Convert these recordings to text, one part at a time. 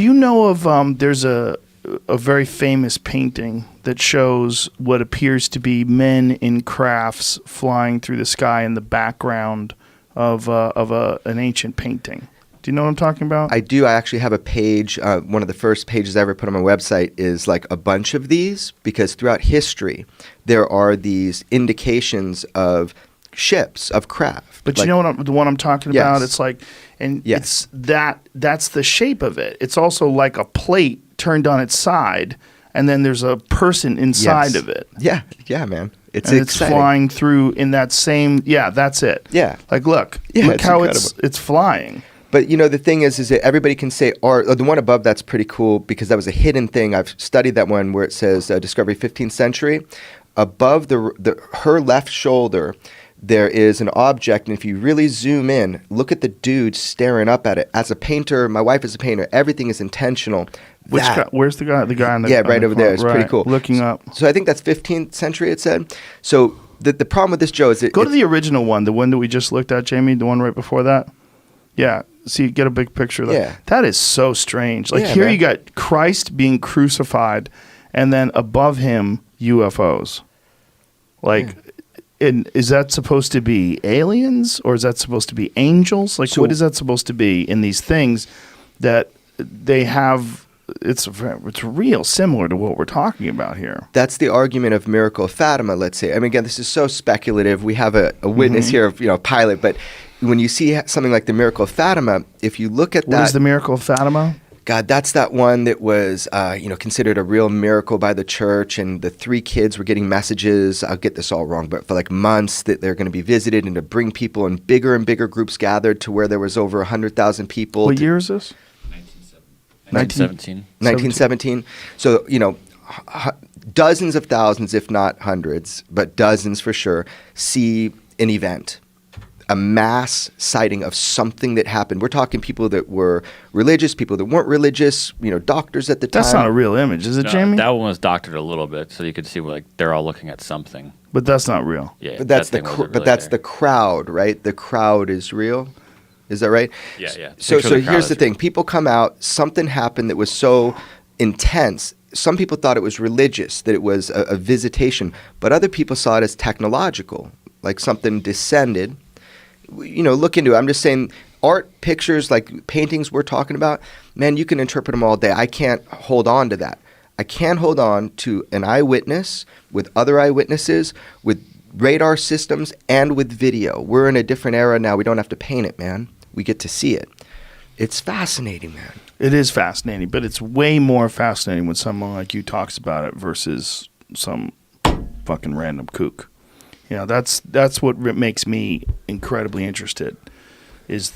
Do you know of there's a very famous painting that shows what appears to be men in crafts flying through the sky in the background of an ancient painting. Do you know what I'm talking about? I do. I actually have a page. One of the first pages I ever put on my website is like a bunch of these, because throughout history there are these indications of ships, of craft. But like, you know the one I'm talking yes. about? It's like, and it's that's the shape of it. It's also like a plate turned on its side, and then there's a person inside of it. Yeah, man. It's and exciting. It's flying through in that same. Yeah, that's it. Yeah. Like, look how it's flying. But you know, the thing is that everybody can say art. The one above that's pretty cool because that was a hidden thing. I've studied that one where it says Discovery 15th century. Above her left shoulder, there is an object, and if you really zoom in, look at the dude staring up at it. As a painter, my wife is a painter. Everything is intentional. Which guy? Where's the guy? The guy on the right over there. It's pretty cool. Looking up. So I think that's 15th century. It said. So the problem with this, Joe, is go to the original one, the one that we just looked at, Jamie. The one right before that. Yeah. See, get a big picture of that. Yeah. That is so strange. Like here, man. you got Christ being crucified, and then above him UFOs. Like. Is that supposed to be aliens, or is that supposed to be angels? Like, what is that supposed to be in these things that they have? It's real similar to what we're talking about here. That's the argument of Miracle of Fatima, let's say. I mean, again, this is so speculative. We have a witness here of Pilate, but when you see something like the Miracle of Fatima, if you look at What is the Miracle of Fatima? God, that's that one that was, considered a real miracle by the church, and the 3 kids were getting messages. I'll get this all wrong, but for like months that they're going to be visited and to bring people, and bigger groups gathered to where there was over 100,000 people. What year is this? 1917. 1917. So, dozens of thousands, if not hundreds, but dozens for sure, see an event. A mass sighting of something that happened. We're talking people that were religious, people that weren't religious, doctors at the time. That's not a real image, is it, Jamie? That one was doctored a little bit, so you could see they're all looking at something. But that's not real. Yeah, but that's the crowd, right? The crowd is real. Is that right? Yeah. So here's the thing. People come out, something happened that was so intense. Some people thought it was religious, that it was a visitation, but other people saw it as technological, like something descended. Look into it. I'm just saying, art, pictures, like paintings we're talking about, man, you can interpret them all day. I can't hold on to that. I can hold on to an eyewitness with other eyewitnesses, with radar systems, and with video. We're in a different era now. We don't have to paint it, man. We get to see it. It's fascinating, man. It is fascinating, but it's way more fascinating when someone like you talks about it versus some fucking random kook. That's what makes me incredibly interested, is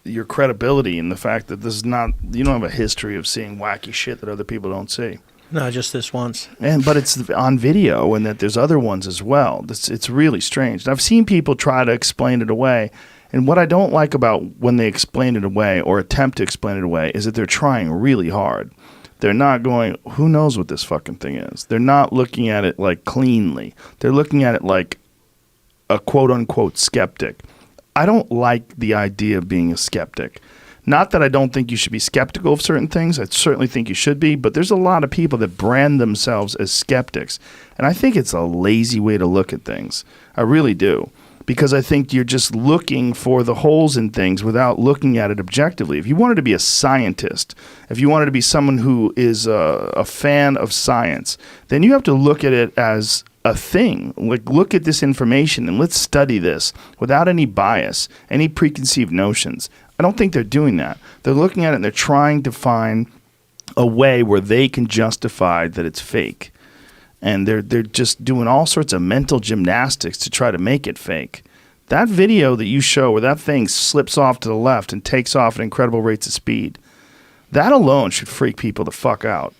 your credibility and the fact that this is not, you don't have a history of seeing wacky shit that other people don't see. No, just this once. But it's on video, and that there's other ones as well. It's really strange. And I've seen people try to explain it away, and what I don't like about when they explain it away or attempt to explain it away is that they're trying really hard. They're not going, who knows what this fucking thing is? They're not looking at it like cleanly. They're looking at it like a quote-unquote skeptic. I don't like the idea of being a skeptic. Not that I don't think you should be skeptical of certain things. I certainly think you should be. But there's a lot of people that brand themselves as skeptics. And I think it's a lazy way to look at things. I really do. Because I think you're just looking for the holes in things without looking at it objectively. If you wanted to be a scientist, if you wanted to be someone who is a fan of science, then you have to look at it as a thing. Like, look at this information and let's study this without any bias, any preconceived notions. I don't think they're doing that. They're looking at it and they're trying to find a way where they can justify that it's fake. And they're just doing all sorts of mental gymnastics to try to make it fake. That video that you show where that thing slips off to the left and takes off at incredible rates of speed, that alone should freak people the fuck out.